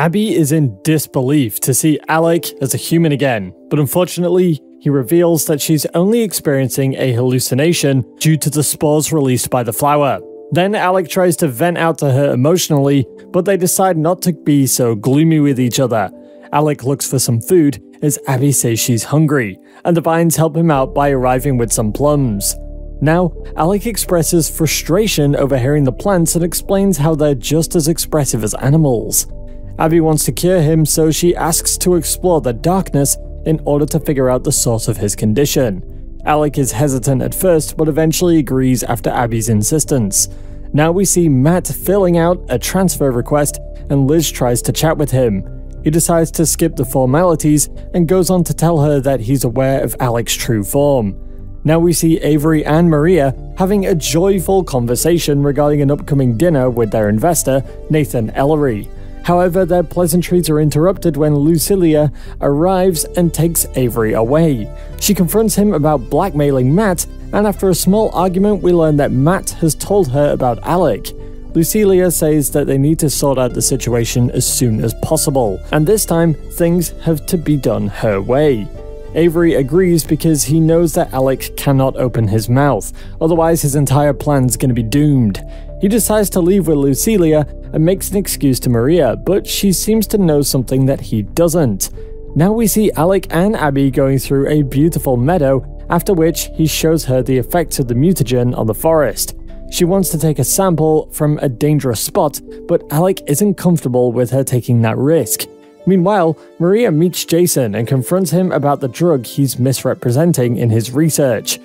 Abby is in disbelief to see Alec as a human again, but unfortunately, he reveals that she's only experiencing a hallucination due to the spores released by the flower. Then Alec tries to vent out to her emotionally, but they decide not to be so gloomy with each other. Alec looks for some food as Abby says she's hungry, and the vines help him out by arriving with some plums. Now, Alec expresses frustration over hearing the plants and explains how they're just as expressive as animals. Abby wants to cure him, so she asks to explore the darkness in order to figure out the source of his condition. Alec is hesitant at first, but eventually agrees after Abby's insistence. Now we see Matt filling out a transfer request, and Liz tries to chat with him. He decides to skip the formalities and goes on to tell her that he's aware of Alec's true form. Now we see Avery and Maria having a joyful conversation regarding an upcoming dinner with their investor, Nathan Ellery. However, their pleasantries are interrupted when Lucilia arrives and takes Avery away. She confronts him about blackmailing Matt, and after a small argument we learn that Matt has told her about Alec. Lucilia says that they need to sort out the situation as soon as possible, and this time things have to be done her way. Avery agrees because he knows that Alec cannot open his mouth, otherwise his entire plan's gonna be doomed. He decides to leave with Lucilia and makes an excuse to Maria, but she seems to know something that he doesn't. Now we see Alec and Abby going through a beautiful meadow, after which he shows her the effects of the mutagen on the forest. She wants to take a sample from a dangerous spot, but Alec isn't comfortable with her taking that risk. Meanwhile, Maria meets Jason and confronts him about the drug he's misrepresenting in his research.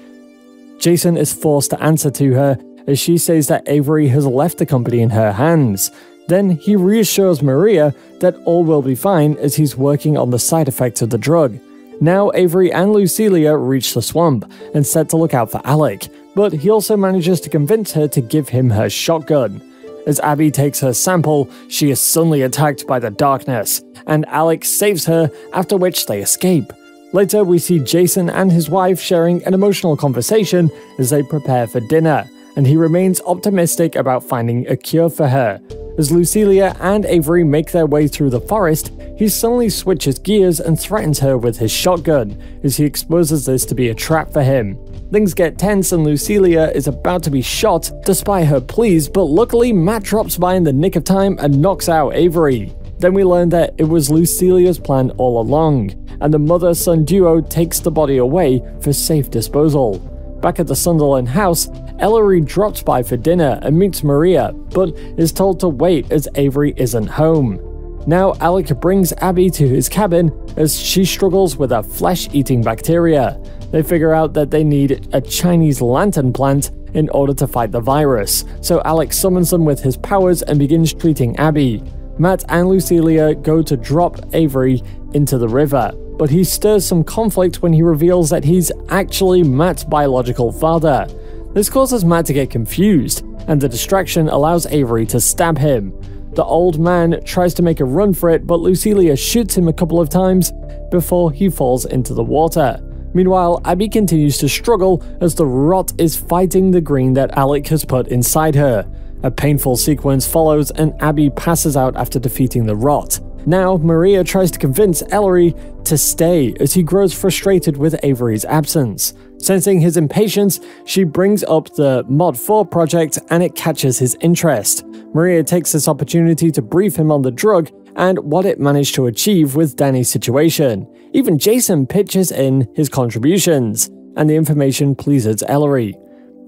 Jason is forced to answer to her, as she says that Avery has left the company in her hands. Then he reassures Maria that all will be fine as he's working on the side effects of the drug. Now Avery and Lucilia reach the swamp and set to look out for Alec, but he also manages to convince her to give him her shotgun. As Abby takes her sample, she is suddenly attacked by the darkness, and Alec saves her, after which they escape. Later we see Jason and his wife sharing an emotional conversation as they prepare for dinner, and he remains optimistic about finding a cure for her. As Lucilia and Avery make their way through the forest, he suddenly switches gears and threatens her with his shotgun, as he exposes this to be a trap for him. Things get tense and Lucilia is about to be shot despite her pleas, but luckily Matt drops by in the nick of time and knocks out Avery. Then we learn that it was Lucilia's plan all along, and the mother-son duo takes the body away for safe disposal. Back at the Sunderland house, Ellery drops by for dinner and meets Maria, but is told to wait as Avery isn't home. Now Alec brings Abby to his cabin as she struggles with a flesh-eating bacteria. They figure out that they need a Chinese lantern plant in order to fight the virus, so Alec summons them with his powers and begins treating Abby. Matt and Lucilia go to drop Avery into the river, but he stirs some conflict when he reveals that he's actually Matt's biological father. This causes Matt to get confused, and the distraction allows Avery to stab him. The old man tries to make a run for it, but Lucilia shoots him a couple of times before he falls into the water. Meanwhile, Abby continues to struggle as the rot is fighting the green that Alec has put inside her. A painful sequence follows and Abby passes out after defeating the rot. Now, Maria tries to convince Ellery to stay as he grows frustrated with Avery's absence. Sensing his impatience, she brings up the PART-4 project and it catches his interest. Maria takes this opportunity to brief him on the drug and what it managed to achieve with Danny's situation. Even Jason pitches in his contributions, and the information pleases Ellery.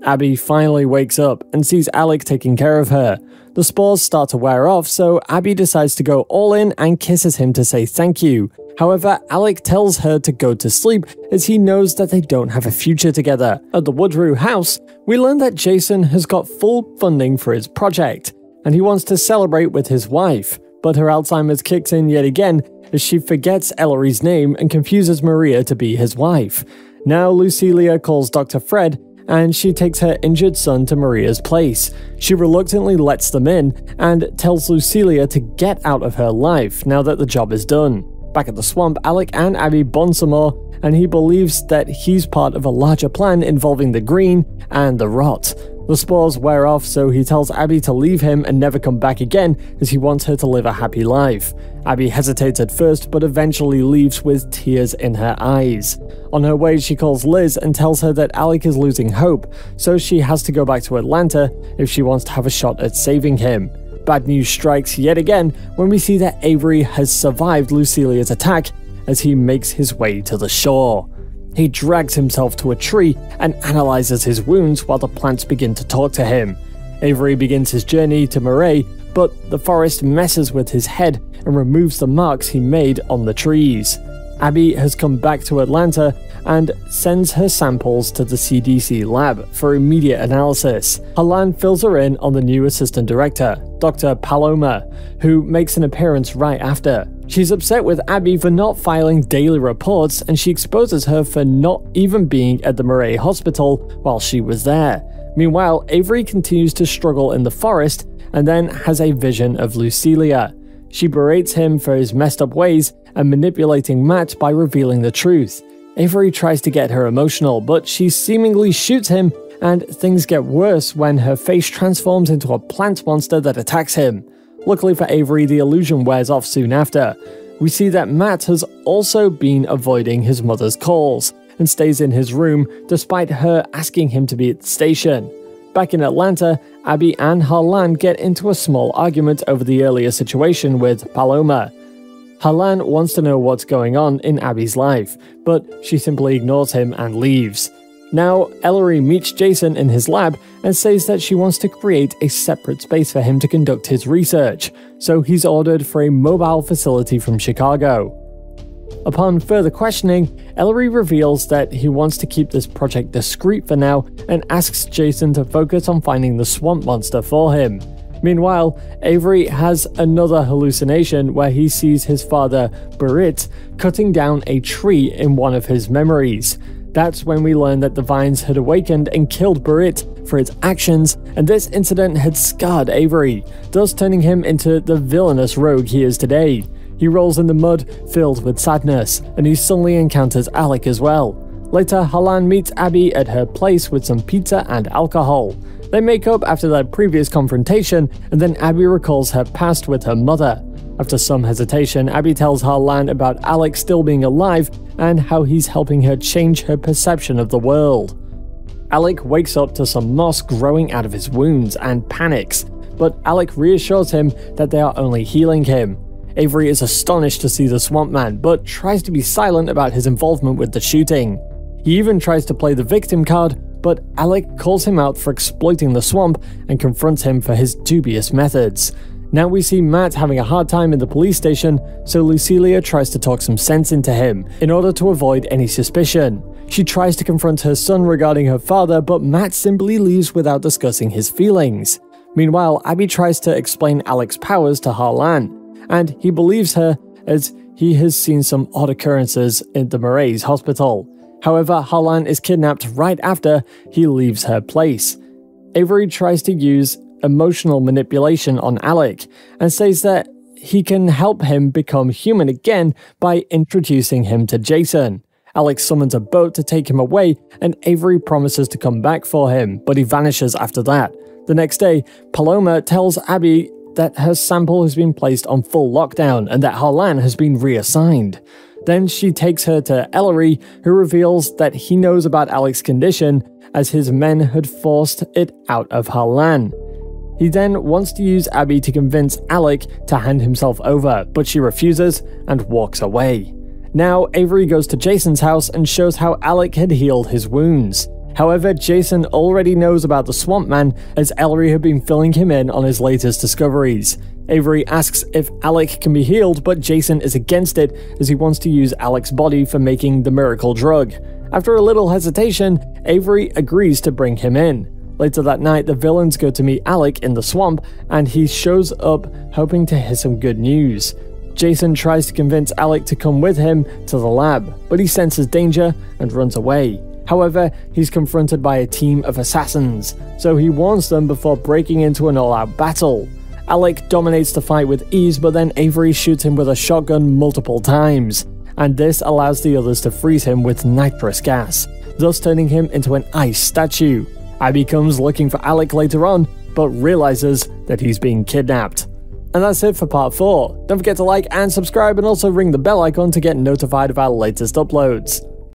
Abby finally wakes up and sees Alec taking care of her. The spores start to wear off, so Abby decides to go all in and kisses him to say thank you. However, Alec tells her to go to sleep as he knows that they don't have a future together. At the Woodrue house, we learn that Jason has got full funding for his project, and he wants to celebrate with his wife. But her Alzheimer's kicks in yet again as she forgets Ellery's name and confuses Maria to be his wife. Now Lucilia calls Dr. Fred, and she takes her injured son to Maria's place. She reluctantly lets them in and tells Lucilia to get out of her life now that the job is done. Back at the swamp, Alec and Abby bond some more, and he believes that he's part of a larger plan involving the green and the rot. The spores wear off, so he tells Abby to leave him and never come back again as he wants her to live a happy life. Abby hesitates at first, but eventually leaves with tears in her eyes. On her way, she calls Liz and tells her that Alec is losing hope, so she has to go back to Atlanta if she wants to have a shot at saving him. Bad news strikes yet again when we see that Avery has survived Lucilia's attack as he makes his way to the shore. He drags himself to a tree and analyzes his wounds while the plants begin to talk to him. Avery begins his journey to Murray, but the forest messes with his head and removes the marks he made on the trees. Abby has come back to Atlanta and sends her samples to the CDC lab for immediate analysis. Harlan fills her in on the new assistant director, Dr. Paloma, who makes an appearance right after. She's upset with Abby for not filing daily reports, and she exposes her for not even being at the Murray hospital while she was there. Meanwhile, Avery continues to struggle in the forest and then has a vision of Lucilia. She berates him for his messed up ways and manipulating Matt by revealing the truth. Avery tries to get her emotional, but she seemingly shoots him, and things get worse when her face transforms into a plant monster that attacks him. Luckily for Avery, the illusion wears off soon after. We see that Matt has also been avoiding his mother's calls and stays in his room despite her asking him to be at the station. Back in Atlanta, Abby and Harlan get into a small argument over the earlier situation with Paloma. Harlan wants to know what's going on in Abby's life, but she simply ignores him and leaves. Now, Ellery meets Jason in his lab and says that she wants to create a separate space for him to conduct his research, so he's ordered for a mobile facility from Chicago. Upon further questioning, Ellery reveals that he wants to keep this project discreet for now and asks Jason to focus on finding the swamp monster for him. Meanwhile, Avery has another hallucination where he sees his father, Burrit, cutting down a tree in one of his memories. That's when we learn that the vines had awakened and killed Burrit for its actions, and this incident had scarred Avery, thus turning him into the villainous rogue he is today. He rolls in the mud, filled with sadness, and he suddenly encounters Alec as well. Later, Harlan meets Abby at her place with some pizza and alcohol. They make up after their previous confrontation, and then Abby recalls her past with her mother. After some hesitation, Abby tells Harlan about Alec still being alive and how he's helping her change her perception of the world. Alec wakes up to some moss growing out of his wounds and panics, but Alec reassures him that they are only healing him. Avery is astonished to see the swamp man, but tries to be silent about his involvement with the shooting. He even tries to play the victim card, but Alec calls him out for exploiting the swamp and confronts him for his dubious methods. Now we see Matt having a hard time in the police station, so Lucilia tries to talk some sense into him in order to avoid any suspicion. She tries to confront her son regarding her father, but Matt simply leaves without discussing his feelings. Meanwhile, Abby tries to explain Alec's powers to Harlan, and he believes her as he has seen some odd occurrences in the Murray's hospital. However, Harlan is kidnapped right after he leaves her place. Avery tries to use emotional manipulation on Alec and says that he can help him become human again by introducing him to Jason. Alec summons a boat to take him away, and Avery promises to come back for him, but he vanishes after that. The next day, Paloma tells Abby that her sample has been placed on full lockdown and that Harlan has been reassigned. Then she takes her to Ellery, who reveals that he knows about Alec's condition as his men had forced it out of Harlan. He then wants to use Abby to convince Alec to hand himself over, but she refuses and walks away. Now, Avery goes to Jason's house and shows how Alec had healed his wounds. However, Jason already knows about the swamp man as Ellery had been filling him in on his latest discoveries. Avery asks if Alec can be healed, but Jason is against it as he wants to use Alec's body for making the miracle drug. After a little hesitation, Avery agrees to bring him in. Later that night, the villains go to meet Alec in the swamp, and he shows up hoping to hear some good news. Jason tries to convince Alec to come with him to the lab, but he senses danger and runs away. However, he's confronted by a team of assassins, so he warns them before breaking into an all-out battle. Alec dominates the fight with ease, but then Avery shoots him with a shotgun multiple times, and this allows the others to freeze him with nitrous gas, thus turning him into an ice statue. Abby comes looking for Alec later on, but realizes that he's being kidnapped. And that's it for part 4. Don't forget to like and subscribe, and also ring the bell icon to get notified of our latest uploads.